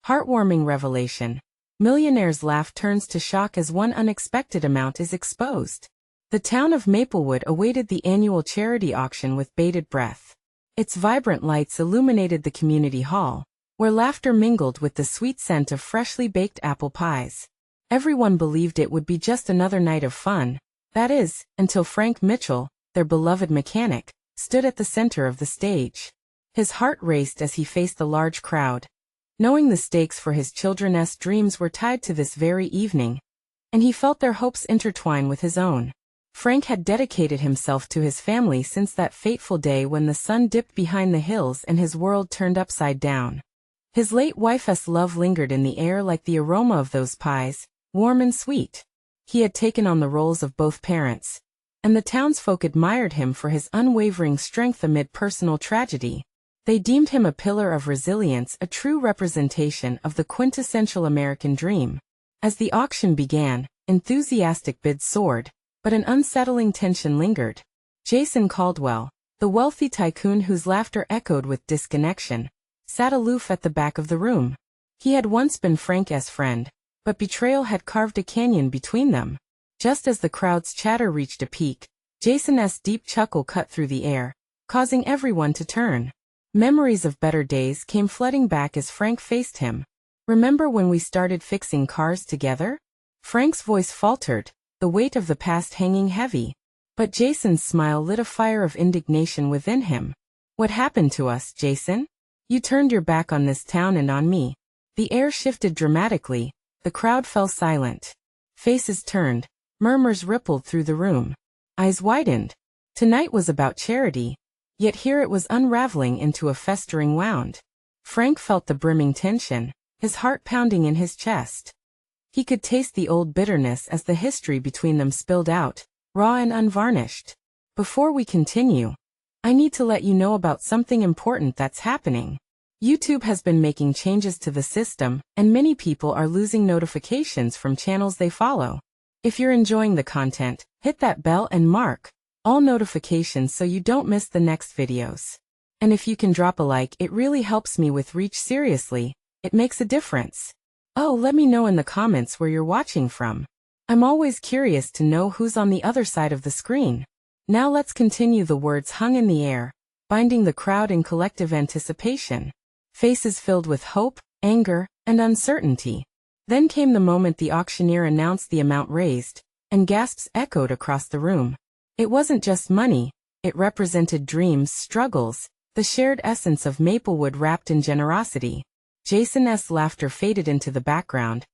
Heartwarming revelation. Millionaire's laugh turns to shock as one unexpected amount is exposed. The town of Maplewood awaited the annual charity auction with bated breath. Its vibrant lights illuminated the community hall, where laughter mingled with the sweet scent of freshly baked apple pies. Everyone believed it would be just another night of fun, that is, until Frank Mitchell, their beloved mechanic, stood at the center of the stage. His heart raced as he faced the large crowd, knowing the stakes for his children's dreams were tied to this very evening, and he felt their hopes intertwine with his own. Frank had dedicated himself to his family since that fateful day when the sun dipped behind the hills and his world turned upside down. His late wife's love lingered in the air like the aroma of those pies, warm and sweet. He had taken on the roles of both parents, and the townsfolk admired him for his unwavering strength amid personal tragedy. They deemed him a pillar of resilience, a true representation of the quintessential American dream. As the auction began, enthusiastic bids soared, but an unsettling tension lingered. Jason Caldwell, the wealthy tycoon whose laughter echoed with disconnection, sat aloof at the back of the room. He had once been Frank's friend, but betrayal had carved a canyon between them. Just as the crowd's chatter reached a peak, Jason's deep chuckle cut through the air, causing everyone to turn. Memories of better days came flooding back as Frank faced him. "Remember when we started fixing cars together?" Frank's voice faltered, the weight of the past hanging heavy. But Jason's smile lit a fire of indignation within him. "What happened to us, Jason? You turned your back on this town and on me." The air shifted dramatically, the crowd fell silent. Faces turned, murmurs rippled through the room. Eyes widened. Tonight was about charity. Yet here it was unraveling into a festering wound. Frank felt the brimming tension, his heart pounding in his chest. He could taste the old bitterness as the history between them spilled out, raw and unvarnished. "Before we continue, I need to let you know about something important that's happening. YouTube has been making changes to the system, and many people are losing notifications from channels they follow. If you're enjoying the content, hit that bell and mark all notifications so you don't miss the next videos. And if you can drop a like, it really helps me with reach. Seriously, it makes a difference. Oh, let me know in the comments where you're watching from. I'm always curious to know who's on the other side of the screen." Now let's continue. The words hung in the air, binding the crowd in collective anticipation. Faces filled with hope, anger, and uncertainty. Then came the moment the auctioneer announced the amount raised, and gasps echoed across the room. It wasn't just money, it represented dreams, struggles, the shared essence of Maplewood wrapped in generosity. Jason's laughter faded into the background,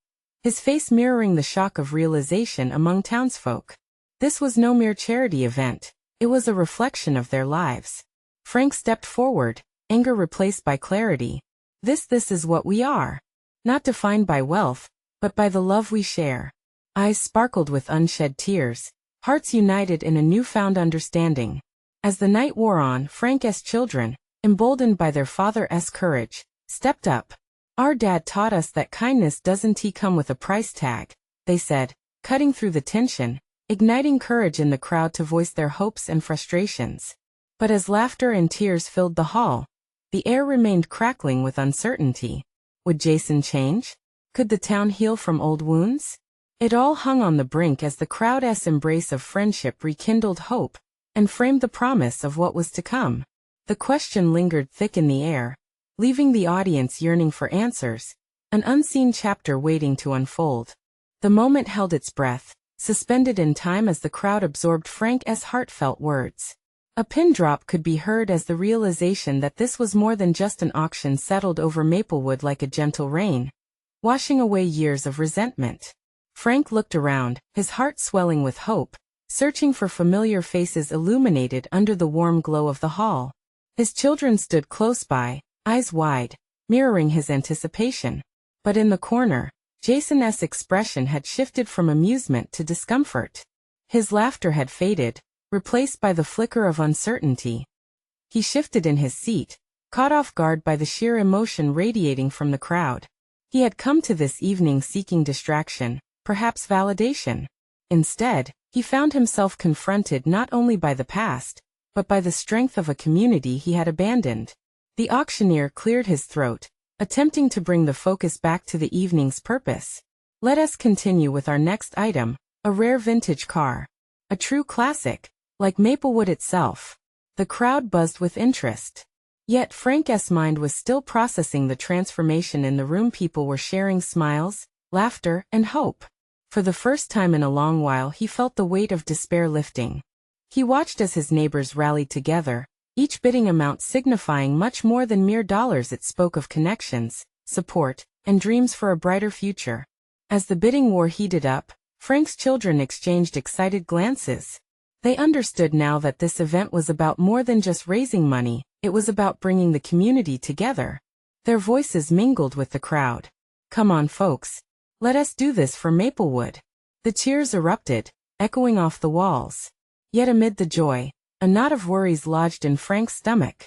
his face mirroring the shock of realization among townsfolk. This was no mere charity event, it was a reflection of their lives. Frank stepped forward, anger replaced by clarity. This is what we are. Not defined by wealth, but by the love we share." Eyes sparkled with unshed tears, hearts united in a newfound understanding. As the night wore on, Frank's children, emboldened by their father's courage, stepped up. "Our dad taught us that kindness doesn't come with a price tag," they said, cutting through the tension, igniting courage in the crowd to voice their hopes and frustrations. But as laughter and tears filled the hall, the air remained crackling with uncertainty. Would Jason change? Could the town heal from old wounds? It all hung on the brink as the crowd's embrace of friendship rekindled hope and framed the promise of what was to come. The question lingered thick in the air, leaving the audience yearning for answers, an unseen chapter waiting to unfold. The moment held its breath, suspended in time as the crowd absorbed Frank's heartfelt words. A pin drop could be heard as the realization that this was more than just an auction settled over Maplewood like a gentle rain, washing away years of resentment. Frank looked around, his heart swelling with hope, searching for familiar faces illuminated under the warm glow of the hall. His children stood close by, eyes wide, mirroring his anticipation. But in the corner, Jason's expression had shifted from amusement to discomfort. His laughter had faded, replaced by the flicker of uncertainty. He shifted in his seat, caught off guard by the sheer emotion radiating from the crowd. He had come to this evening seeking distraction, perhaps validation. Instead, he found himself confronted not only by the past, but by the strength of a community he had abandoned. The auctioneer cleared his throat, attempting to bring the focus back to the evening's purpose. Let us continue with our next item, a rare vintage car. A true classic, like Maplewood itself. The crowd buzzed with interest. Yet Frank's mind was still processing the transformation in the room. People were sharing smiles, laughter, and hope. For the first time in a long while he felt the weight of despair lifting. He watched as his neighbors rallied together, each bidding amount signifying much more than mere dollars. It spoke of connections, support, and dreams for a brighter future. As the bidding war heated up, Frank's children exchanged excited glances. They understood now that this event was about more than just raising money, it was about bringing the community together. Their voices mingled with the crowd. "Come on, folks. Let us do this for Maplewood." The cheers erupted, echoing off the walls. Yet amid the joy, a knot of worries lodged in Frank's stomach.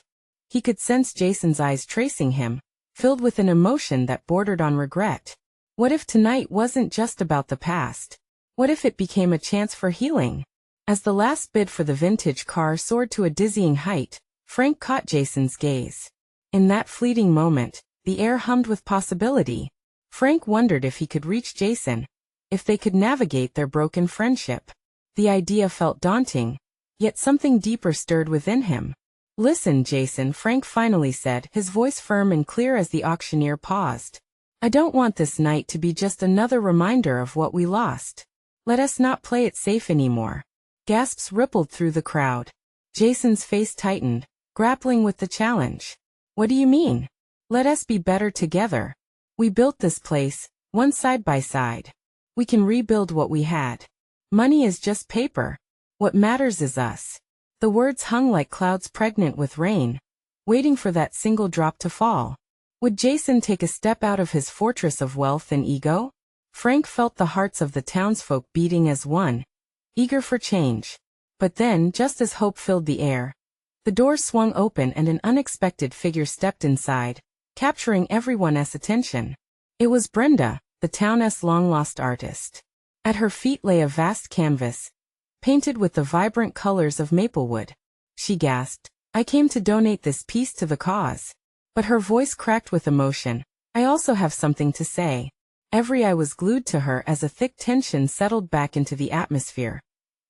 He could sense Jason's eyes tracing him, filled with an emotion that bordered on regret. What if tonight wasn't just about the past? What if it became a chance for healing? As the last bid for the vintage car soared to a dizzying height, Frank caught Jason's gaze. In that fleeting moment, the air hummed with possibility. Frank wondered if he could reach Jason, if they could navigate their broken friendship. The idea felt daunting, yet something deeper stirred within him. "Listen, Jason," Frank finally said, his voice firm and clear as the auctioneer paused. "I don't want this night to be just another reminder of what we lost. Let us not play it safe anymore." Gasps rippled through the crowd. Jason's face tightened, grappling with the challenge. "What do you mean? Let us be better together. We built this place, one side by side. We can rebuild what we had. Money is just paper. What matters is us." The words hung like clouds pregnant with rain, waiting for that single drop to fall. Would Jason take a step out of his fortress of wealth and ego? Frank felt the hearts of the townsfolk beating as one, eager for change. But then, just as hope filled the air, the door swung open and an unexpected figure stepped inside, capturing everyone's attention. It was Brenda, the town's long-lost artist. At her feet lay a vast canvas, painted with the vibrant colors of Maplewood. She gasped, "I came to donate this piece to the cause." But her voice cracked with emotion. "I also have something to say." Every eye was glued to her as a thick tension settled back into the atmosphere,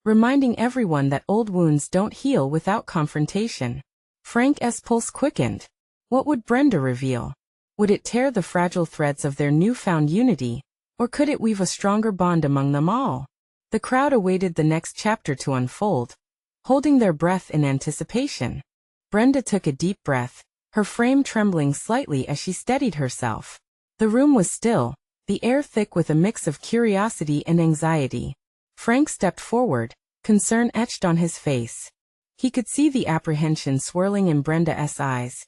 reminding everyone that old wounds don't heal without confrontation. Frank's pulse quickened. What would Brenda reveal? Would it tear the fragile threads of their newfound unity, or could it weave a stronger bond among them all? The crowd awaited the next chapter to unfold, holding their breath in anticipation. Brenda took a deep breath, her frame trembling slightly as she steadied herself. The room was still, the air thick with a mix of curiosity and anxiety. Frank stepped forward, concern etched on his face. He could see the apprehension swirling in Brenda's eyes,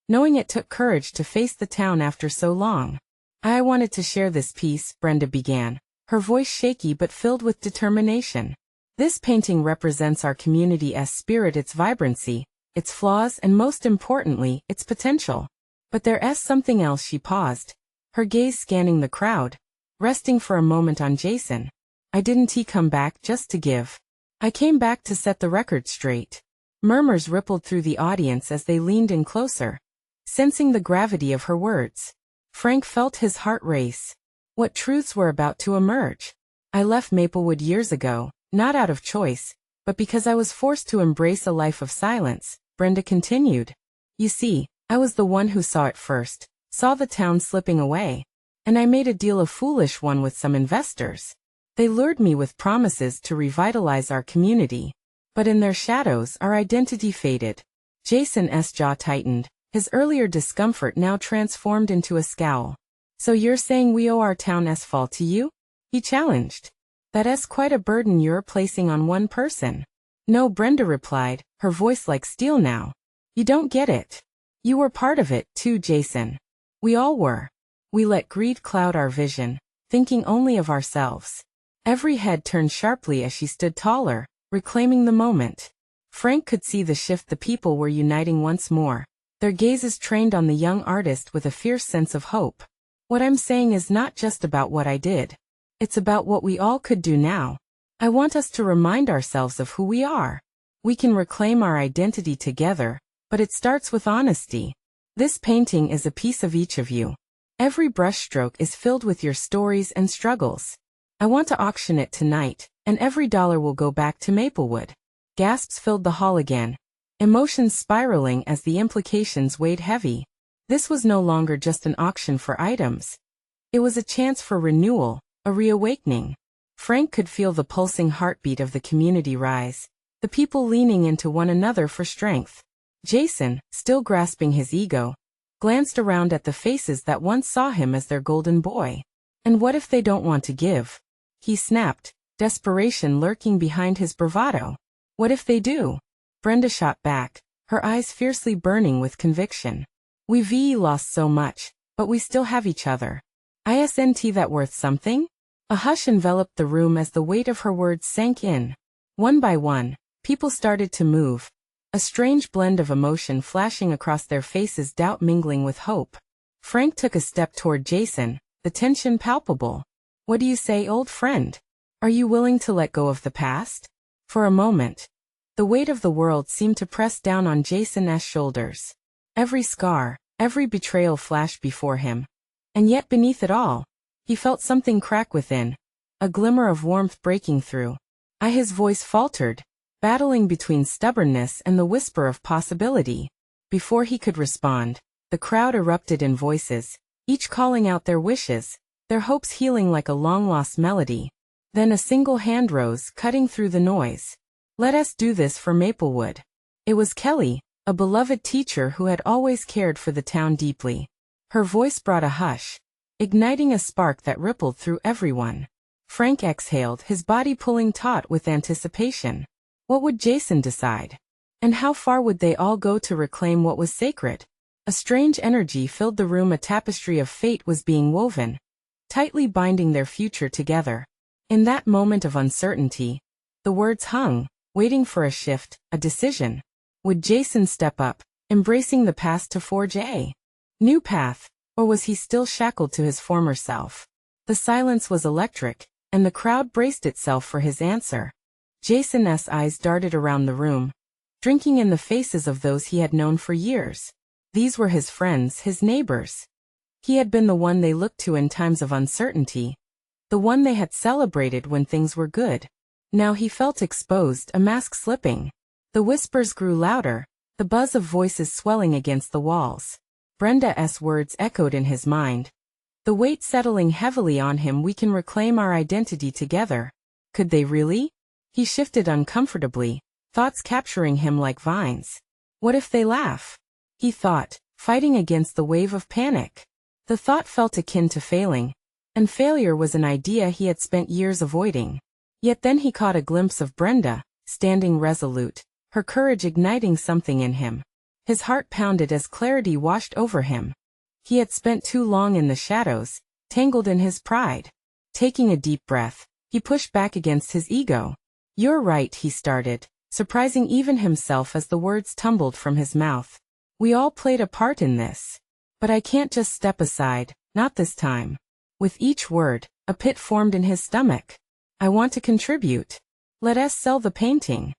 knowing it took courage to face the town after so long. "I wanted to share this piece," Brenda began, her voice shaky but filled with determination. "This painting represents our community's spirit, its vibrancy, its flaws, and most importantly, its potential. But there's something else." She paused, her gaze scanning the crowd, resting for a moment on Jason. "I didn't come back just to give. I came back to set the record straight." Murmurs rippled through the audience as they leaned in closer, sensing the gravity of her words. Frank felt his heart race. What truths were about to emerge? "I left Maplewood years ago, not out of choice, but because I was forced to embrace a life of silence," Brenda continued. "You see, I was the one who saw it first, saw the town slipping away. And I made a deal, a foolish one, with some investors. They lured me with promises to revitalize our community. But in their shadows, our identity faded." Jason's jaw tightened, his earlier discomfort now transformed into a scowl. "So you're saying we owe our town's fall to you?" he challenged. "That's quite a burden you're placing on one person." "No," Brenda replied, her voice like steel now. "You don't get it. You were part of it, too, Jason. We all were. We let greed cloud our vision, thinking only of ourselves." Every head turned sharply as she stood taller, reclaiming the moment. Frank could see the shift. The people were uniting once more, their gazes trained on the young artist with a fierce sense of hope. "What I'm saying is not just about what I did. It's about what we all could do now. I want us to remind ourselves of who we are. We can reclaim our identity together, but it starts with honesty. This painting is a piece of each of you. Every brushstroke is filled with your stories and struggles. I want to auction it tonight, and every dollar will go back to Maplewood." Gasps filled the hall again, emotions spiraling as the implications weighed heavy. This was no longer just an auction for items. It was a chance for renewal, a reawakening. Frank could feel the pulsing heartbeat of the community rise, the people leaning into one another for strength. Jason, still grasping his ego, glanced around at the faces that once saw him as their golden boy. "And what if they don't want to give?" he snapped, desperation lurking behind his bravado. "What if they do?" Brenda shot back, her eyes fiercely burning with conviction. "We've lost so much, but we still have each other. Isn't that worth something?" A hush enveloped the room as the weight of her words sank in. One by one, people started to move, a strange blend of emotion flashing across their faces, doubt mingling with hope. Frank took a step toward Jason, the tension palpable. "What do you say, old friend? Are you willing to let go of the past?" For a moment, the weight of the world seemed to press down on Jason's shoulders. Every scar, every betrayal flashed before him. And yet beneath it all, he felt something crack within, a glimmer of warmth breaking through. His voice faltered, battling between stubbornness and the whisper of possibility. Before he could respond, the crowd erupted in voices, each calling out their wishes, their hopes healing like a long-lost melody. Then a single hand rose, cutting through the noise. "Let us do this for Maplewood." It was Kelly, a beloved teacher who had always cared for the town deeply. Her voice brought a hush, igniting a spark that rippled through everyone. Frank exhaled, his body pulling taut with anticipation. What would Jason decide? And how far would they all go to reclaim what was sacred? A strange energy filled the room, a tapestry of fate was being woven, tightly binding their future together. In that moment of uncertainty, the words hung, waiting for a shift, a decision. Would Jason step up, embracing the past to forge a new path, or was he still shackled to his former self? The silence was electric, and the crowd braced itself for his answer. Jason's eyes darted around the room, drinking in the faces of those he had known for years. These were his friends, his neighbors. He had been the one they looked to in times of uncertainty, the one they had celebrated when things were good. Now he felt exposed, a mask slipping. The whispers grew louder, the buzz of voices swelling against the walls. Brenda's words echoed in his mind. The weight settling heavily on him. "We can reclaim our identity together." Could they really? He shifted uncomfortably, thoughts capturing him like vines. What if they laugh? He thought, fighting against the wave of panic. The thought felt akin to failing, and failure was an idea he had spent years avoiding. Yet then he caught a glimpse of Brenda, standing resolute, her courage igniting something in him. His heart pounded as clarity washed over him. He had spent too long in the shadows, tangled in his pride. Taking a deep breath, he pushed back against his ego. "You're right," he started, surprising even himself as the words tumbled from his mouth. "We all played a part in this. But I can't just step aside, not this time." With each word, a pit formed in his stomach. "I want to contribute. Let us sell the painting."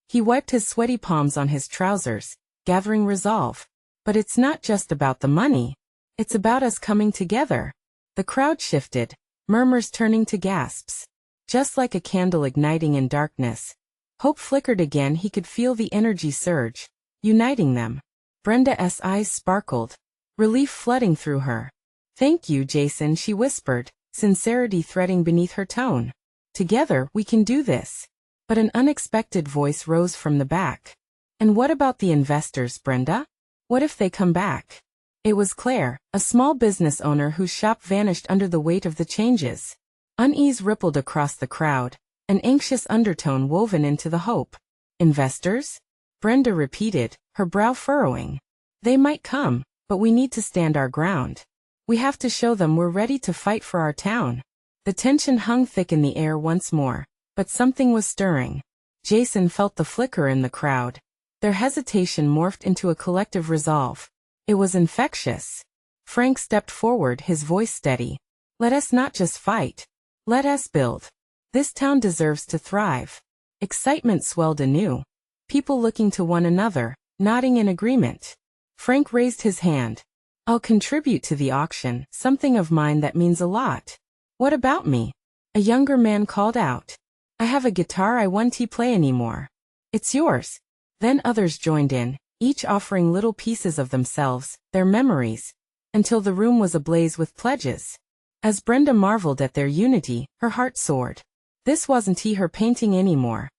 He wiped his sweaty palms on his trousers, gathering resolve. "But it's not just about the money. It's about us coming together." The crowd shifted, murmurs turning to gasps. Just like a candle igniting in darkness, hope flickered again. He could feel the energy surge, uniting them. Brenda's eyes sparkled, relief flooding through her. "Thank you, Jason," she whispered, sincerity threading beneath her tone. "Together, we can do this." But an unexpected voice rose from the back. "And what about the investors, Brenda? What if they come back?" It was Claire, a small business owner whose shop vanished under the weight of the changes. Unease rippled across the crowd, an anxious undertone woven into the hope. "Investors?" Brenda repeated, her brow furrowing. "They might come, but we need to stand our ground. We have to show them we're ready to fight for our town." The tension hung thick in the air once more, but something was stirring. Jason felt the flicker in the crowd. Their hesitation morphed into a collective resolve. It was infectious. Frank stepped forward, his voice steady. "Let us not just fight. Let us build. This town deserves to thrive." Excitement swelled anew. People looking to one another, nodding in agreement. Frank raised his hand. I'll contribute to the auction, something of mine that means a lot. What about me? A younger man called out. I have a guitar I won't play anymore. It's yours. Then others joined in, each offering little pieces of themselves, their memories, until the room was ablaze with pledges. As Brenda marveled at their unity, her heart soared. This wasn't her painting anymore.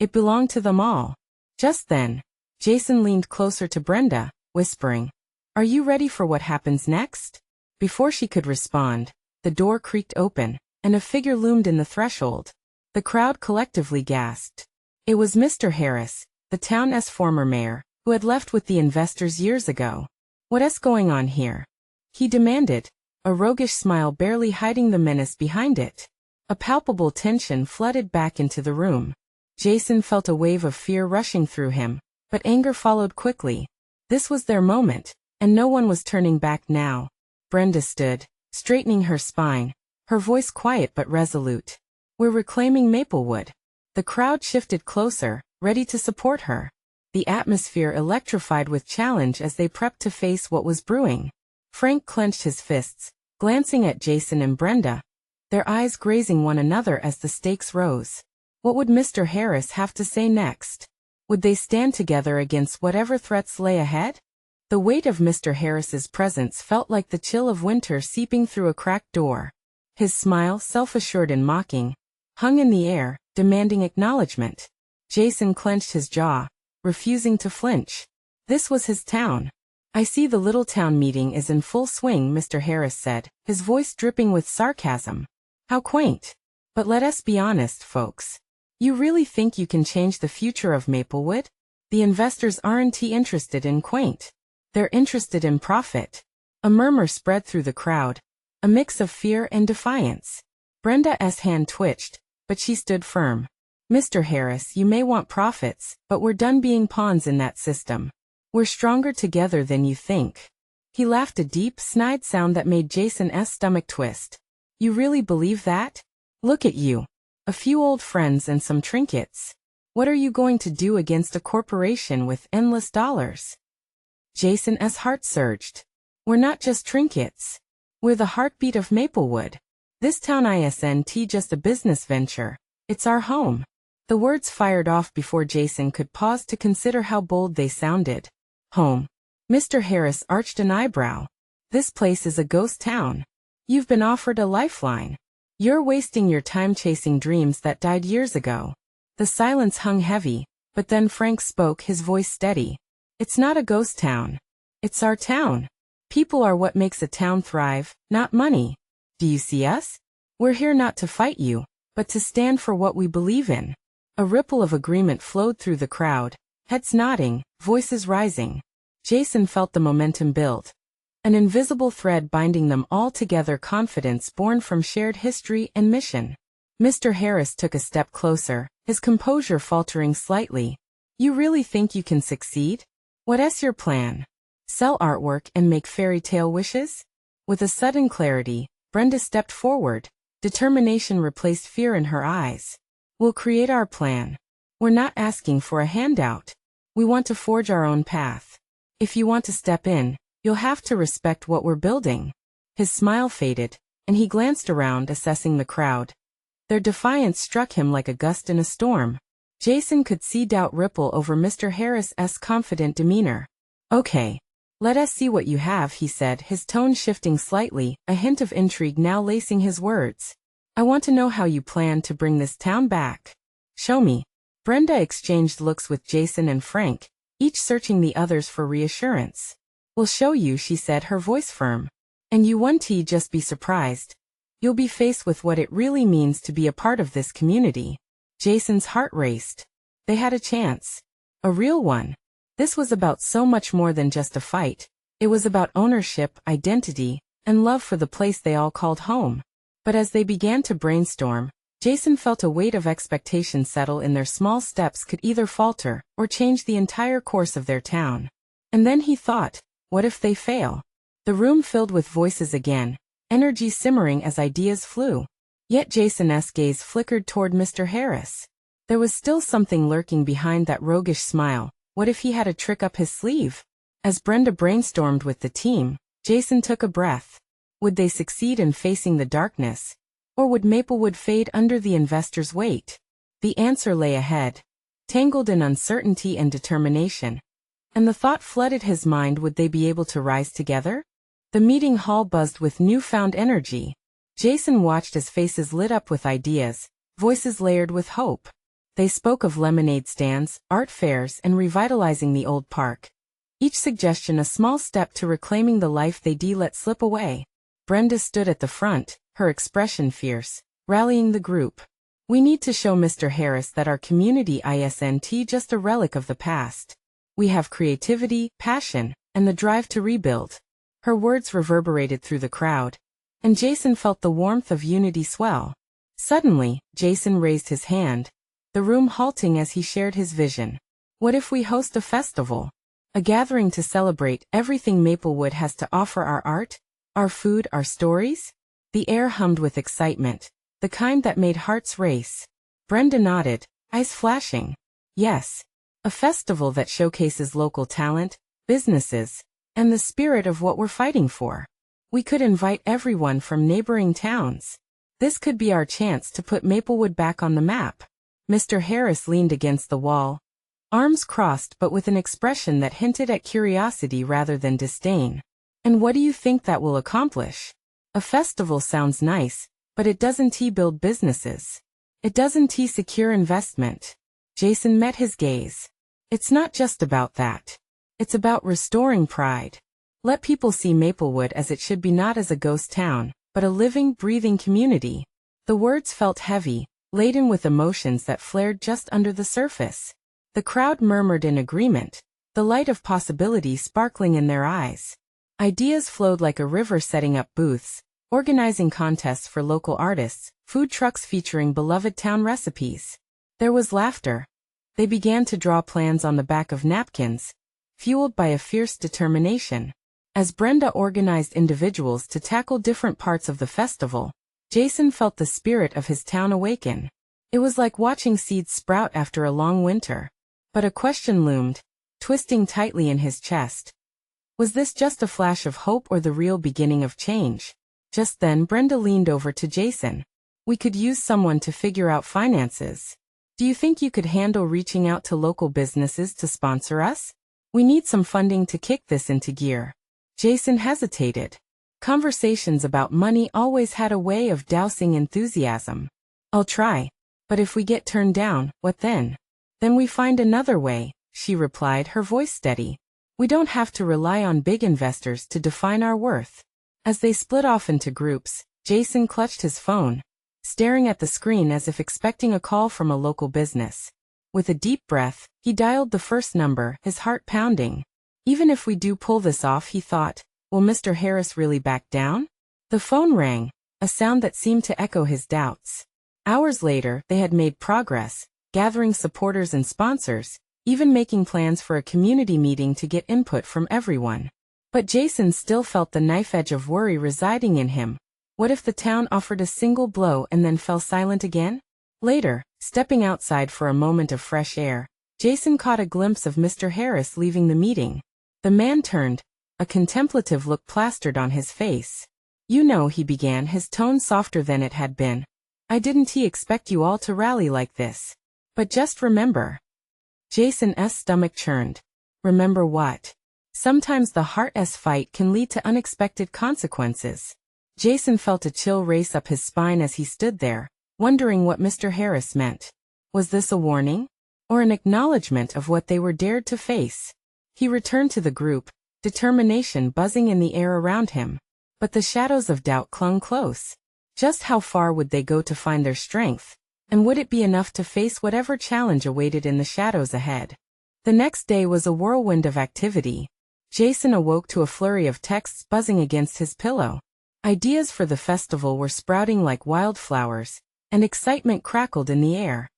It belonged to them all. Just then, Jason leaned closer to Brenda, whispering, Are you ready for what happens next? Before she could respond, the door creaked open, and a figure loomed in the threshold. The crowd collectively gasped. It was Mr. Harris, the town's former mayor, who had left with the investors years ago. What's going on here? He demanded, a roguish smile barely hiding the menace behind it. A palpable tension flooded back into the room. Jason felt a wave of fear rushing through him, but anger followed quickly. This was their moment, and no one was turning back now. Brenda stood, straightening her spine, her voice quiet but resolute. We're reclaiming Maplewood. The crowd shifted closer, ready to support her. The atmosphere electrified with challenge as they prepped to face what was brewing. Frank clenched his fists, glancing at Jason and Brenda, their eyes grazing one another as the stakes rose. What would Mr. Harris have to say next? Would they stand together against whatever threats lay ahead? The weight of Mr. Harris's presence felt like the chill of winter seeping through a cracked door. His smile, self-assured and mocking, hung in the air, demanding acknowledgement. Jason clenched his jaw, refusing to flinch. This was his town. I see the little town meeting is in full swing, Mr. Harris said, his voice dripping with sarcasm. How quaint. But let us be honest, folks. You really think you can change the future of Maplewood? The investors aren't interested in quaint. They're interested in profit. A murmur spread through the crowd, a mix of fear and defiance. Brenda's hand twitched, but she stood firm. Mr. Harris, you may want profits, but we're done being pawns in that system. We're stronger together than you think. He laughed, a deep, snide sound that made Jason's stomach twist. You really believe that? Look at you. A few old friends and some trinkets. What are you going to do against a corporation with endless dollars? Jason's heart surged. We're not just trinkets. We're the heartbeat of Maplewood. This town isn't just a business venture. It's our home. The words fired off before Jason could pause to consider how bold they sounded. Home. Mr. Harris arched an eyebrow. This place is a ghost town. You've been offered a lifeline. You're wasting your time chasing dreams that died years ago. The silence hung heavy, but then Frank spoke, his voice steady. It's not a ghost town. It's our town. People are what makes a town thrive, not money. Do you see us? We're here not to fight you, but to stand for what we believe in. A ripple of agreement flowed through the crowd, heads nodding, voices rising. Jason felt the momentum build. An invisible thread binding them all together, confidence born from shared history and mission. Mr. Harris took a step closer, his composure faltering slightly. You really think you can succeed? What's your plan? Sell artwork and make fairy tale wishes? With a sudden clarity, Brenda stepped forward. Determination replaced fear in her eyes. We'll create our plan. We're not asking for a handout. We want to forge our own path. If you want to step in, you'll have to respect what we're building. His smile faded, and he glanced around, assessing the crowd. Their defiance struck him like a gust in a storm. Jason could see doubt ripple over Mr. Harris's confident demeanor. Okay. Let us see what you have, he said, his tone shifting slightly, a hint of intrigue now lacing his words. I want to know how you plan to bring this town back. Show me. Brenda exchanged looks with Jason and Frank, each searching the others for reassurance. We'll show you, she said, her voice firm. And you won't just be surprised. You'll be faced with what it really means to be a part of this community. Jason's heart raced. They had a chance. A real one. This was about so much more than just a fight. It was about ownership, identity, and love for the place they all called home. But as they began to brainstorm, Jason felt a weight of expectation settle in. Their small steps could either falter or change the entire course of their town. And then he thought, what if they fail? The room filled with voices again, energy simmering as ideas flew. Yet Jason's gaze flickered toward Mr. Harris. There was still something lurking behind that roguish smile. What if he had a trick up his sleeve? As Brenda brainstormed with the team, Jason took a breath. Would they succeed in facing the darkness? Or would Maplewood fade under the investors' weight? The answer lay ahead, tangled in uncertainty and determination. And the thought flooded his mind, would they be able to rise together? The meeting hall buzzed with newfound energy. Jason watched as faces lit up with ideas, voices layered with hope. They spoke of lemonade stands, art fairs, and revitalizing the old park. Each suggestion a small step to reclaiming the life they'd let slip away. Brenda stood at the front, her expression fierce, rallying the group. We need to show Mr. Harris that our community isn't just a relic of the past. We have creativity, passion, and the drive to rebuild. Her words reverberated through the crowd, and Jason felt the warmth of unity swell. Suddenly, Jason raised his hand, the room halting as he shared his vision. What if we host a festival? A gathering to celebrate everything Maplewood has to offer, our art, our food, our stories? The air hummed with excitement, the kind that made hearts race. Brenda nodded, eyes flashing. Yes, a festival that showcases local talent, businesses, and the spirit of what we're fighting for. We could invite everyone from neighboring towns. This could be our chance to put Maplewood back on the map. Mr. Harris leaned against the wall, arms crossed but with an expression that hinted at curiosity rather than disdain. And what do you think that will accomplish? A festival sounds nice, but it doesn't build businesses. It doesn't secure investment. Jason met his gaze. It's not just about that. It's about restoring pride. Let people see Maplewood as it should be, not as a ghost town, but a living, breathing community. The words felt heavy, laden with emotions that flared just under the surface. The crowd murmured in agreement, the light of possibility sparkling in their eyes. Ideas flowed like a river, setting up booths, organizing contests for local artists, food trucks featuring beloved town recipes. There was laughter. They began to draw plans on the back of napkins, fueled by a fierce determination. As Brenda organized individuals to tackle different parts of the festival, Jason felt the spirit of his town awaken. It was like watching seeds sprout after a long winter. But a question loomed, twisting tightly in his chest. Was this just a flash of hope or the real beginning of change? Just then Brenda leaned over to Jason. We could use someone to figure out finances. Do you think you could handle reaching out to local businesses to sponsor us? We need some funding to kick this into gear. Jason hesitated. Conversations about money always had a way of dousing enthusiasm. I'll try. But if we get turned down, what then? Then we find another way, she replied, her voice steady. We don't have to rely on big investors to define our worth. As they split off into groups, Jason clutched his phone, staring at the screen as if expecting a call from a local business. With a deep breath, he dialed the first number, his heart pounding. Even if we do pull this off, he thought, will Mr. Harris really back down? The phone rang, a sound that seemed to echo his doubts. Hours later, they had made progress, gathering supporters and sponsors, even making plans for a community meeting to get input from everyone. But Jason still felt the knife edge of worry residing in him. What if the town offered a single blow and then fell silent again? Later, stepping outside for a moment of fresh air, Jason caught a glimpse of Mr. Harris leaving the meeting. The man turned, a contemplative look plastered on his face. You know, he began, his tone softer than it had been. I didn't expect you all to rally like this. But just remember. Jason's stomach churned. Remember what? Sometimes the heart's fight can lead to unexpected consequences. Jason felt a chill race up his spine as he stood there, wondering what Mr. Harris meant. Was this a warning? Or an acknowledgement of what they were dared to face? He returned to the group, determination buzzing in the air around him. But the shadows of doubt clung close. Just how far would they go to find their strength? And would it be enough to face whatever challenge awaited in the shadows ahead? The next day was a whirlwind of activity. Jason awoke to a flurry of texts buzzing against his pillow. Ideas for the festival were sprouting like wildflowers, and excitement crackled in the air.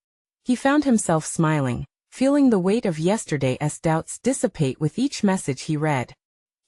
He found himself smiling, feeling the weight of yesterday's doubts dissipate with each message he read.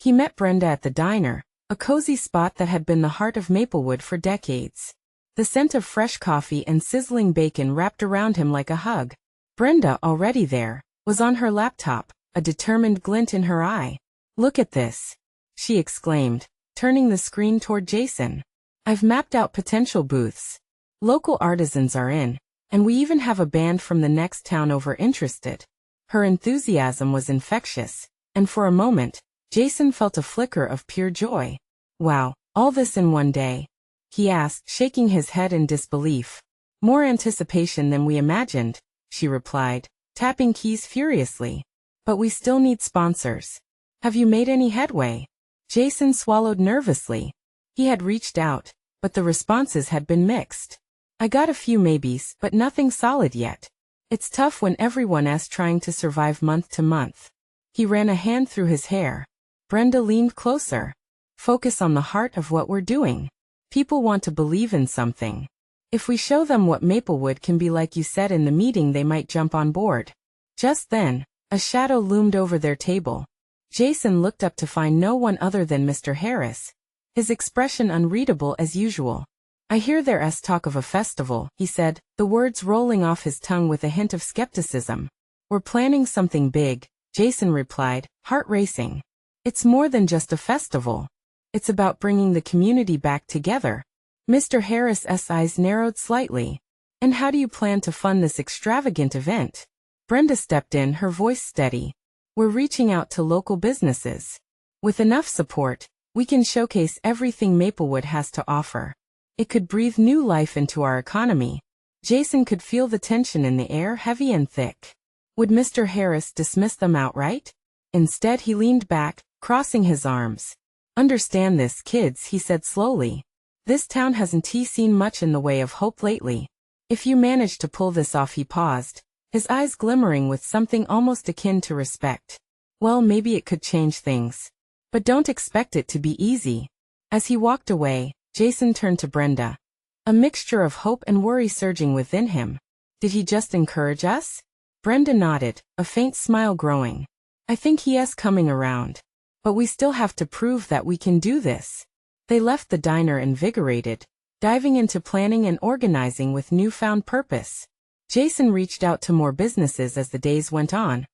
He met Brenda at the diner, a cozy spot that had been the heart of Maplewood for decades. The scent of fresh coffee and sizzling bacon wrapped around him like a hug. Brenda, already there, was on her laptop, a determined glint in her eye. Look at this, she exclaimed, turning the screen toward Jason. I've mapped out potential booths. Local artisans are in, and we even have a band from the next town over interested. Her enthusiasm was infectious, and for a moment, Jason felt a flicker of pure joy. Wow, all this in one day? He asked, shaking his head in disbelief. More anticipation than we imagined, she replied, tapping keys furiously. But we still need sponsors. Have you made any headway? Jason swallowed nervously. He had reached out, but the responses had been mixed. I got a few maybes, but nothing solid yet. It's tough when everyone is trying to survive month to month. He ran a hand through his hair. Brenda leaned closer. Focus on the heart of what we're doing. People want to believe in something. If we show them what Maplewood can be like you said in the meeting, they might jump on board. Just then, a shadow loomed over their table. Jason looked up to find no one other than Mr. Harris, his expression unreadable as usual. I hear there's talk of a festival, he said, the words rolling off his tongue with a hint of skepticism. We're planning something big, Jason replied, heart racing. It's more than just a festival. It's about bringing the community back together. Mr. Harris's eyes narrowed slightly. And how do you plan to fund this extravagant event? Brenda stepped in, her voice steady. We're reaching out to local businesses. With enough support, we can showcase everything Maplewood has to offer. It could breathe new life into our economy. Jason could feel the tension in the air, heavy and thick. Would Mr. Harris dismiss them outright? Instead, he leaned back, crossing his arms. Understand this, kids, he said slowly. This town hasn't seen much in the way of hope lately. If you manage to pull this off, he paused, his eyes glimmering with something almost akin to respect. Well, maybe it could change things. But don't expect it to be easy. As he walked away, Jason turned to Brenda. A mixture of hope and worry surging within him. Did he just encourage us? Brenda nodded, a faint smile growing. I think he is coming around. But we still have to prove that we can do this. They left the diner invigorated, diving into planning and organizing with newfound purpose. Jason reached out to more businesses as the days went on.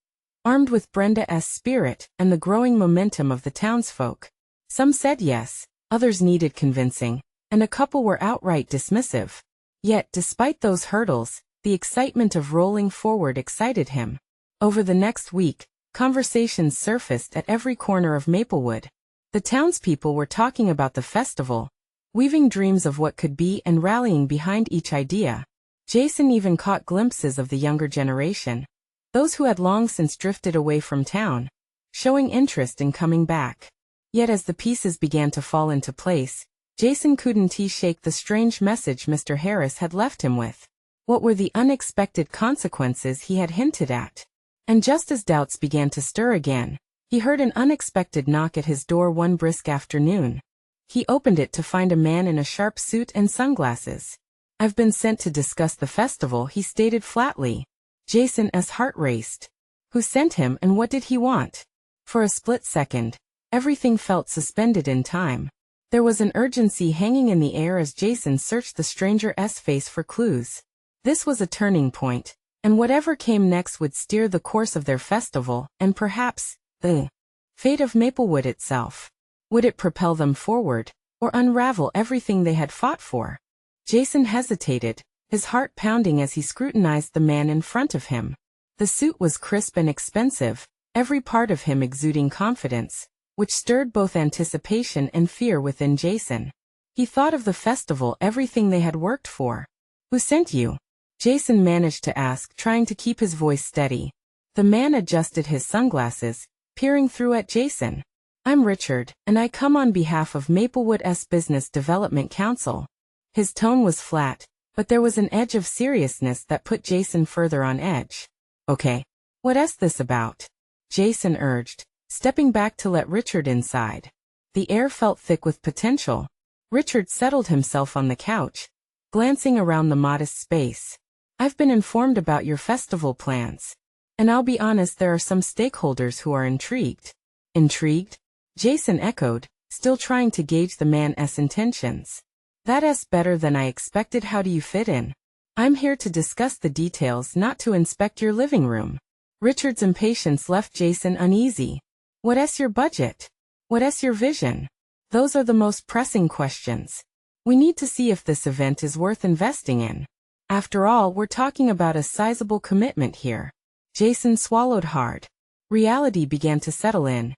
Armed with Brenda's spirit and the growing momentum of the townsfolk. Some said yes, others needed convincing, and a couple were outright dismissive. Yet, despite those hurdles, the excitement of rolling forward excited him. Over the next week, conversations surfaced at every corner of Maplewood. The townspeople were talking about the festival, weaving dreams of what could be and rallying behind each idea. Jason even caught glimpses of the younger generation, those who had long since drifted away from town, showing interest in coming back. Yet as the pieces began to fall into place, Jason couldn't shake the strange message Mr. Harris had left him with. What were the unexpected consequences he had hinted at? And just as doubts began to stir again, he heard an unexpected knock at his door one brisk afternoon. He opened it to find a man in a sharp suit and sunglasses. I've been sent to discuss the festival, he stated flatly. Jason's heart raced. Who sent him and what did he want? For a split second, everything felt suspended in time. There was an urgency hanging in the air as Jason searched the stranger's face for clues. This was a turning point, and whatever came next would steer the course of their festival, and perhaps, the fate of Maplewood itself. Would it propel them forward, or unravel everything they had fought for? Jason hesitated, his heart pounding as he scrutinized the man in front of him. The suit was crisp and expensive, every part of him exuding confidence, which stirred both anticipation and fear within Jason. He thought of the festival, everything they had worked for. Who sent you? Jason managed to ask, trying to keep his voice steady. The man adjusted his sunglasses, peering through at Jason. I'm Richard, and I come on behalf of Maplewood's Business Development Council. His tone was flat, but there was an edge of seriousness that put Jason further on edge. Okay. What's this about? Jason urged, stepping back to let Richard inside. The air felt thick with potential. Richard settled himself on the couch, glancing around the modest space. I've been informed about your festival plans. And I'll be honest, there are some stakeholders who are intrigued. Intrigued? Jason echoed, still trying to gauge the man's intentions. That's better than I expected. How do you fit in? I'm here to discuss the details, not to inspect your living room. Richard's impatience left Jason uneasy. What's your budget? What's your vision? Those are the most pressing questions. We need to see if this event is worth investing in. After all, we're talking about a sizable commitment here. Jason swallowed hard. Reality began to settle in.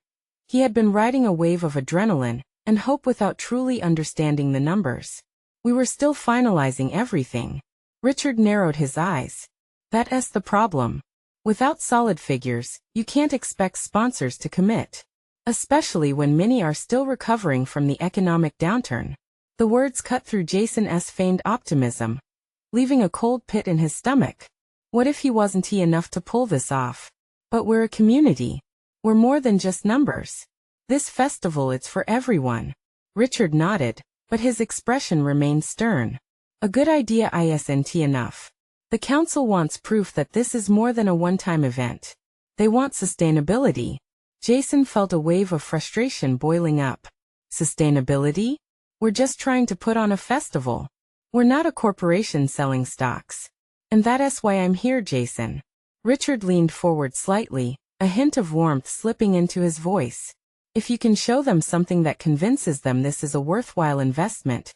He had been riding a wave of adrenaline and hope without truly understanding the numbers. We were still finalizing everything. Richard narrowed his eyes. That's the problem. Without solid figures, you can't expect sponsors to commit. Especially when many are still recovering from the economic downturn. The words cut through Jason's feigned optimism, leaving a cold pit in his stomach. What if he wasn't enough to pull this off? But we're a community. We're more than just numbers. This festival, it's for everyone. Richard nodded, but his expression remained stern. A good idea isn't enough. The council wants proof that this is more than a one-time event. They want sustainability. Jason felt a wave of frustration boiling up. Sustainability? We're just trying to put on a festival. We're not a corporation selling stocks. And that's why I'm here, Jason. Richard leaned forward slightly, a hint of warmth slipping into his voice. If you can show them something that convinces them this is a worthwhile investment,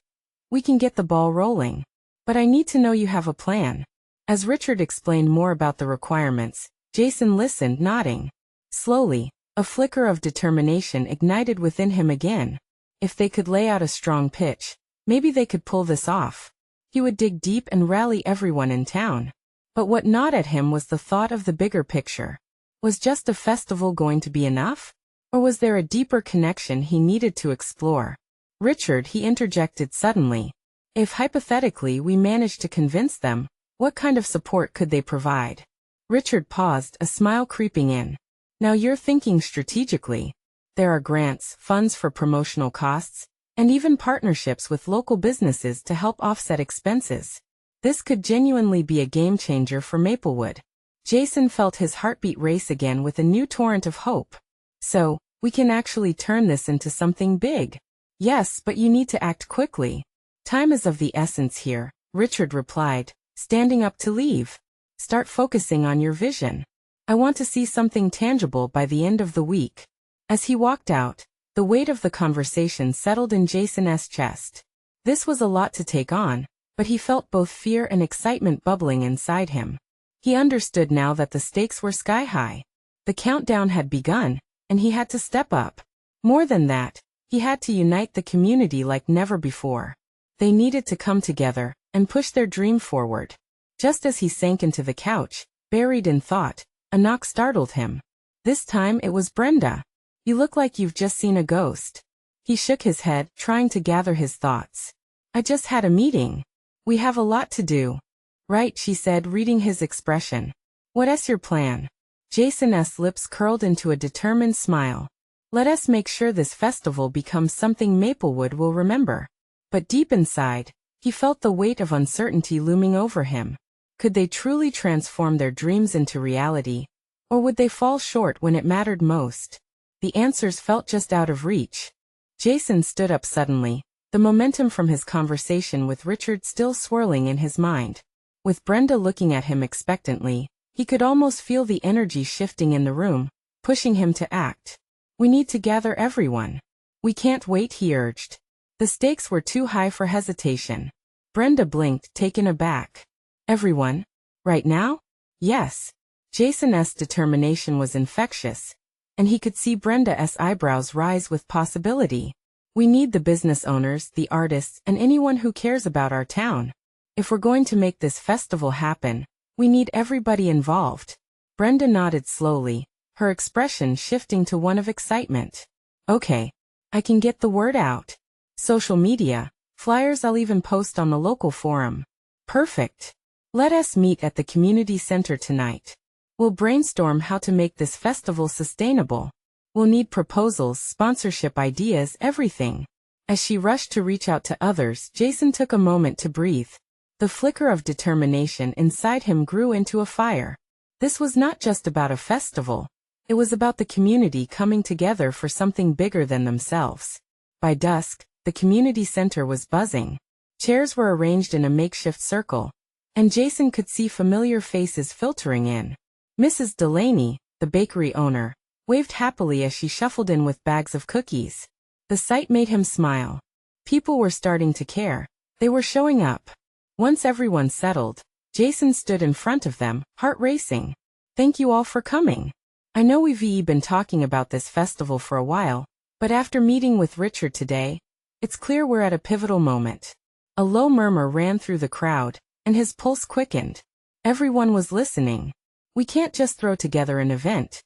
we can get the ball rolling. But I need to know you have a plan. As Richard explained more about the requirements, Jason listened, nodding. Slowly, a flicker of determination ignited within him again. If they could lay out a strong pitch, maybe they could pull this off. He would dig deep and rally everyone in town. But what gnawed at him was the thought of the bigger picture. Was just a festival going to be enough? Or was there a deeper connection he needed to explore? Richard, he interjected suddenly. If hypothetically we managed to convince them, what kind of support could they provide? Richard paused, a smile creeping in. Now you're thinking strategically. There are grants, funds for promotional costs, and even partnerships with local businesses to help offset expenses. This could genuinely be a game changer for Maplewood. Jason felt his heartbeat race again with a new torrent of hope. So, we can actually turn this into something big. Yes, but you need to act quickly. Time is of the essence here, Richard replied, standing up to leave. Start focusing on your vision. I want to see something tangible by the end of the week. As he walked out, the weight of the conversation settled in Jason's chest. This was a lot to take on, but he felt both fear and excitement bubbling inside him. He understood now that the stakes were sky high. The countdown had begun, and he had to step up. More than that, he had to unite the community like never before. They needed to come together and push their dream forward. Just as he sank into the couch, buried in thought, a knock startled him. This time it was Brenda. You look like you've just seen a ghost. He shook his head, trying to gather his thoughts. I just had a meeting. We have a lot to do. Right, she said, reading his expression. What's your plan? Jason's lips curled into a determined smile. Let us make sure this festival becomes something Maplewood will remember. But deep inside, he felt the weight of uncertainty looming over him. Could they truly transform their dreams into reality? Or would they fall short when it mattered most? The answers felt just out of reach. Jason stood up suddenly, the momentum from his conversation with Richard still swirling in his mind. With Brenda looking at him expectantly, he could almost feel the energy shifting in the room, pushing him to act. We need to gather everyone. We can't wait, he urged. The stakes were too high for hesitation. Brenda blinked, taken aback. Everyone? Right now? Yes. Jason's determination was infectious, and he could see Brenda's eyebrows rise with possibility. We need the business owners, the artists, and anyone who cares about our town. If we're going to make this festival happen, we need everybody involved. Brenda nodded slowly, her expression shifting to one of excitement. Okay. I can get the word out. Social media, flyers, I'll even post on the local forum. Perfect. Let us meet at the community center tonight. We'll brainstorm how to make this festival sustainable. We'll need proposals, sponsorship ideas, everything. As she rushed to reach out to others, Jason took a moment to breathe. The flicker of determination inside him grew into a fire. This was not just about a festival. It was about the community coming together for something bigger than themselves. By dusk, the community center was buzzing. Chairs were arranged in a makeshift circle, and Jason could see familiar faces filtering in. Mrs. Delaney, the bakery owner, waved happily as she shuffled in with bags of cookies. The sight made him smile. People were starting to care. They were showing up. Once everyone settled, Jason stood in front of them, heart racing. Thank you all for coming. I know we've been talking about this festival for a while, but after meeting with Richard today, it's clear we're at a pivotal moment. A low murmur ran through the crowd, and his pulse quickened. Everyone was listening. We can't just throw together an event.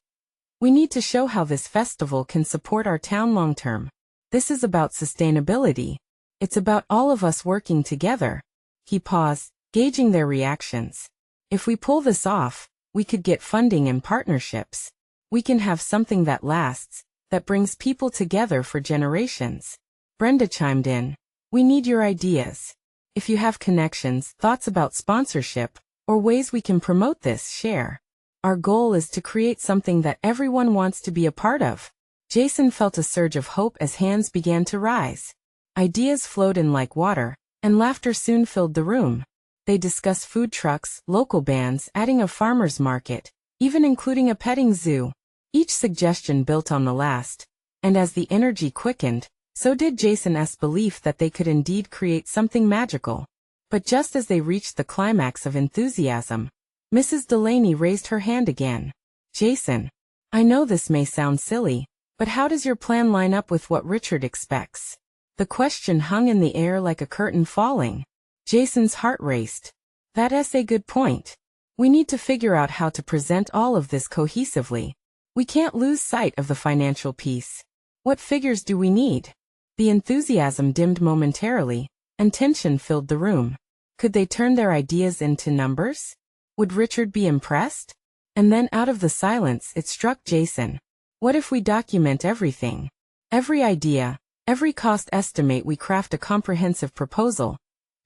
We need to show how this festival can support our town long term. This is about sustainability. It's about all of us working together. He paused, gauging their reactions. If we pull this off, we could get funding and partnerships. We can have something that lasts, that brings people together for generations. Brenda chimed in. We need your ideas. If you have connections, thoughts about sponsorship, or ways we can promote this, share. Our goal is to create something that everyone wants to be a part of. Jason felt a surge of hope as hands began to rise. Ideas flowed in like water, and laughter soon filled the room. They discussed food trucks, local bands, adding a farmer's market, even including a petting zoo. Each suggestion built on the last, and as the energy quickened, so did Jason's belief that they could indeed create something magical. But just as they reached the climax of enthusiasm, Mrs. Delaney raised her hand again. Jason, I know this may sound silly, but how does your plan line up with what Richard expects? The question hung in the air like a curtain falling. Jason's heart raced. That's a good point. We need to figure out how to present all of this cohesively. We can't lose sight of the financial piece. What figures do we need? The enthusiasm dimmed momentarily, and tension filled the room. Could they turn their ideas into numbers? Would Richard be impressed? And then out of the silence it struck Jason. What if we document everything? Every idea, every cost estimate, we craft a comprehensive proposal,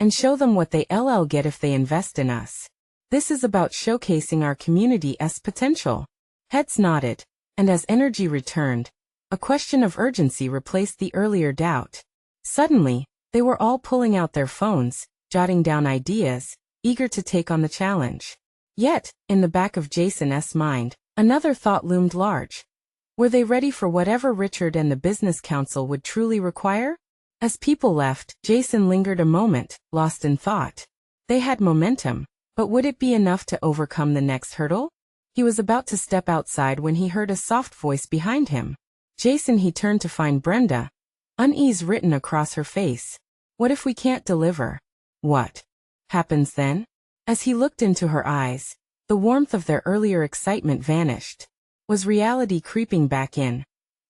and show them what they'll get if they invest in us. This is about showcasing our community's potential. Heads nodded, and as energy returned, a question of urgency replaced the earlier doubt. Suddenly, they were all pulling out their phones, jotting down ideas, eager to take on the challenge. Yet, in the back of Jason's mind, another thought loomed large. Were they ready for whatever Richard and the business council would truly require? As people left, Jason lingered a moment, lost in thought. They had momentum, but would it be enough to overcome the next hurdle? He was about to step outside when he heard a soft voice behind him. Jason, he turned to find Brenda, unease written across her face. What if we can't deliver? What happens then? As he looked into her eyes, the warmth of their earlier excitement vanished. Was reality creeping back in?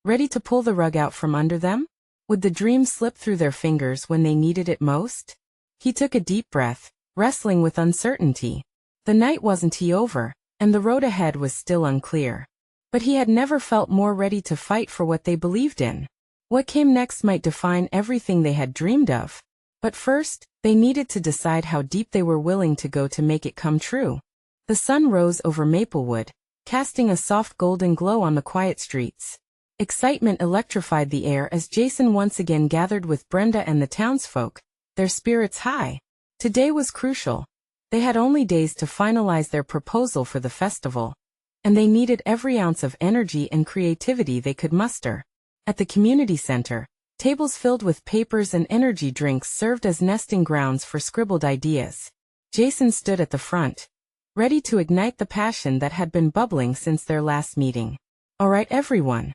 Ready to pull the rug out from under them? Would the dream slip through their fingers when they needed it most? He took a deep breath, wrestling with uncertainty. The night wasn't over, and the road ahead was still unclear. But he had never felt more ready to fight for what they believed in. What came next might define everything they had dreamed of. But first, they needed to decide how deep they were willing to go to make it come true. The sun rose over Maplewood, casting a soft golden glow on the quiet streets. Excitement electrified the air as Jason once again gathered with Brenda and the townsfolk, their spirits high. Today was crucial. They had only days to finalize their proposal for the festival, and they needed every ounce of energy and creativity they could muster. At the community center, tables filled with papers and energy drinks served as nesting grounds for scribbled ideas. Jason stood at the front, ready to ignite the passion that had been bubbling since their last meeting. All right, everyone,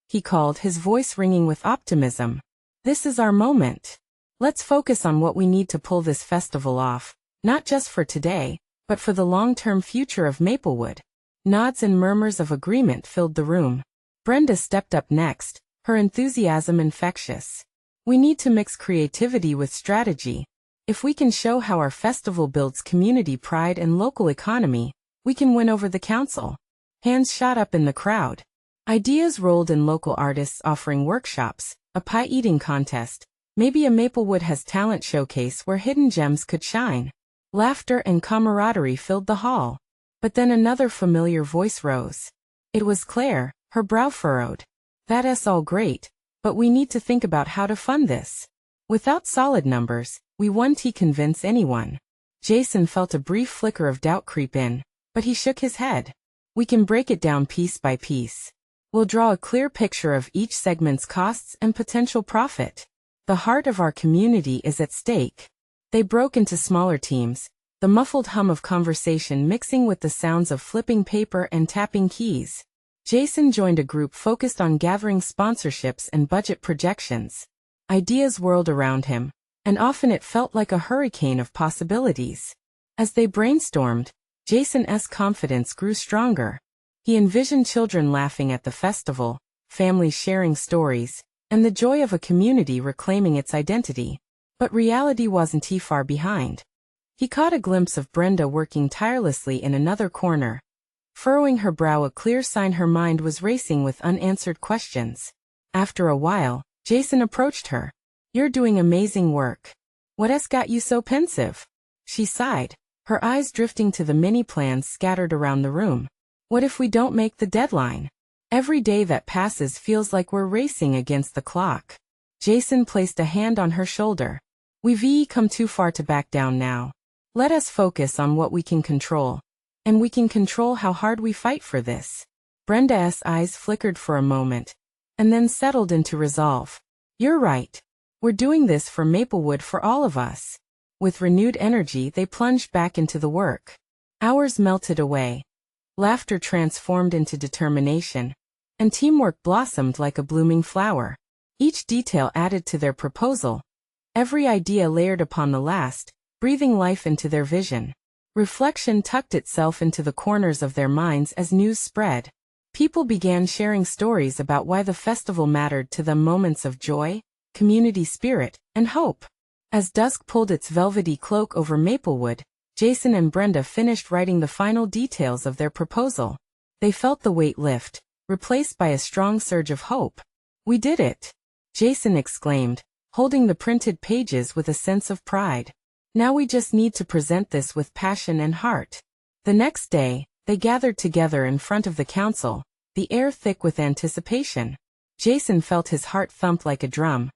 he called, his voice ringing with optimism. This is our moment. Let's focus on what we need to pull this festival off, not just for today, but for the long-term future of Maplewood. Nods and murmurs of agreement filled the room. Brenda stepped up next, her enthusiasm infectious. We need to mix creativity with strategy. If we can show how our festival builds community pride and local economy, we can win over the council. Hands shot up in the crowd. Ideas rolled in: local artists offering workshops, a pie-eating contest, maybe a Maplewood Has Talent showcase where hidden gems could shine. Laughter and camaraderie filled the hall. But then another familiar voice rose. It was Claire, her brow furrowed. That's all great, but we need to think about how to fund this. Without solid numbers, we won't convince anyone. Jason felt a brief flicker of doubt creep in, but he shook his head. We can break it down piece by piece. We'll draw a clear picture of each segment's costs and potential profit. The heart of our community is at stake. They broke into smaller teams, the muffled hum of conversation mixing with the sounds of flipping paper and tapping keys. Jason joined a group focused on gathering sponsorships and budget projections. Ideas whirled around him, and often it felt like a hurricane of possibilities. As they brainstormed, Jason's confidence grew stronger. He envisioned children laughing at the festival, families sharing stories, and the joy of a community reclaiming its identity. But reality wasn't too far behind. He caught a glimpse of Brenda working tirelessly in another corner, furrowing her brow, a clear sign her mind was racing with unanswered questions. After a while, Jason approached her. "You're doing amazing work. What's got you so pensive?" She sighed, her eyes drifting to the many plans scattered around the room. "What if we don't make the deadline? Every day that passes feels like we're racing against the clock." Jason placed a hand on her shoulder. "We've come too far to back down now. Let us focus on what we can control. And we can control how hard we fight for this." Brenda's eyes flickered for a moment, and then settled into resolve. "You're right. We're doing this for Maplewood, for all of us." With renewed energy they plunged back into the work. Hours melted away. Laughter transformed into determination, and teamwork blossomed like a blooming flower. Each detail added to their proposal, every idea layered upon the last, breathing life into their vision. Reflection tucked itself into the corners of their minds as news spread. People began sharing stories about why the festival mattered to them, moments of joy, community spirit, and hope. As dusk pulled its velvety cloak over Maplewood, Jason and Brenda finished writing the final details of their proposal. They felt the weight lift, replaced by a strong surge of hope. "We did it!" Jason exclaimed, holding the printed pages with a sense of pride. "Now we just need to present this with passion and heart." The next day, they gathered together in front of the council, the air thick with anticipation. Jason felt his heart thump like a drum.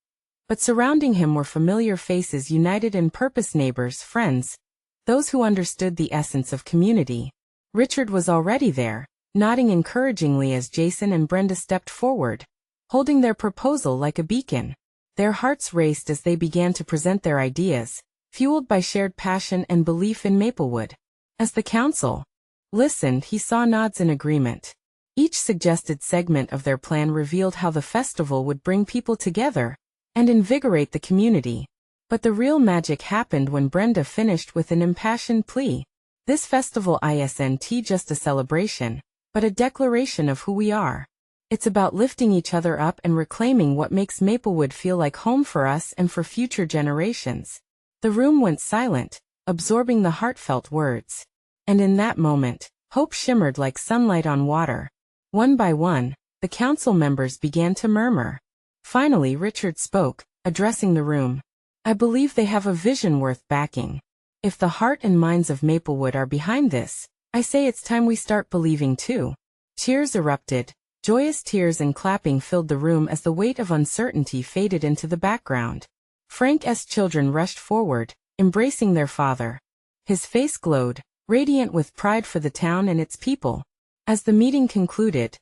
But surrounding him were familiar faces united in purpose, neighbors, friends, those who understood the essence of community. Richard was already there, nodding encouragingly as Jason and Brenda stepped forward, holding their proposal like a beacon. Their hearts raced as they began to present their ideas, fueled by shared passion and belief in Maplewood. As the council listened, he saw nods in agreement. Each suggested segment of their plan revealed how the festival would bring people together and invigorate the community. But the real magic happened when Brenda finished with an impassioned plea. "This festival isn't just a celebration, but a declaration of who we are. It's about lifting each other up and reclaiming what makes Maplewood feel like home for us and for future generations." The room went silent, absorbing the heartfelt words. And in that moment, hope shimmered like sunlight on water. One by one, the council members began to murmur. Finally, Richard spoke, addressing the room. "I believe they have a vision worth backing. If the heart and minds of Maplewood are behind this, I say it's time we start believing too." Cheers erupted. Joyous tears and clapping filled the room as the weight of uncertainty faded into the background. Frank's children rushed forward, embracing their father. His face glowed, radiant with pride for the town and its people. As the meeting concluded,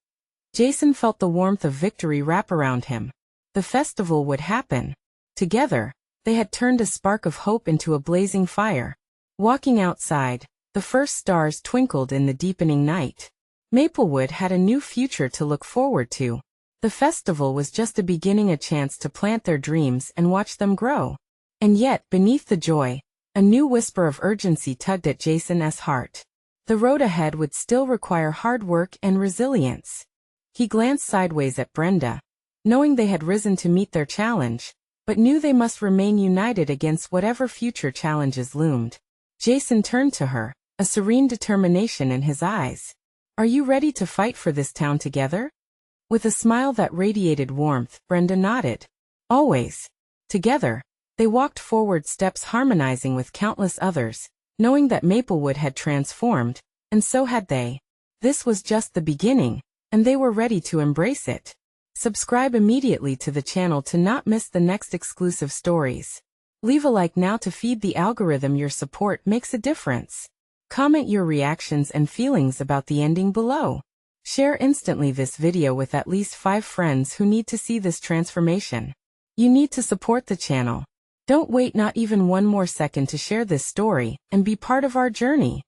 Jason felt the warmth of victory wrap around him. The festival would happen. Together, they had turned a spark of hope into a blazing fire. Walking outside, the first stars twinkled in the deepening night. Maplewood had a new future to look forward to. The festival was just a beginning, a chance to plant their dreams and watch them grow. And yet, beneath the joy, a new whisper of urgency tugged at Jason's heart. The road ahead would still require hard work and resilience. He glanced sideways at Brenda, knowing they had risen to meet their challenge, but knew they must remain united against whatever future challenges loomed. Jason turned to her, a serene determination in his eyes. "Are you ready to fight for this town together?" With a smile that radiated warmth, Brenda nodded. "Always." Together, they walked forward, steps harmonizing with countless others, knowing that Maplewood had transformed, and so had they. This was just the beginning, and they were ready to embrace it. Subscribe immediately to the channel to not miss the next exclusive stories. Leave a like now to feed the algorithm. Your support makes a difference. Comment your reactions and feelings about the ending below. Share instantly this video with at least 5 friends who need to see this transformation. You need to support the channel. Don't wait not even one more second to share this story and be part of our journey.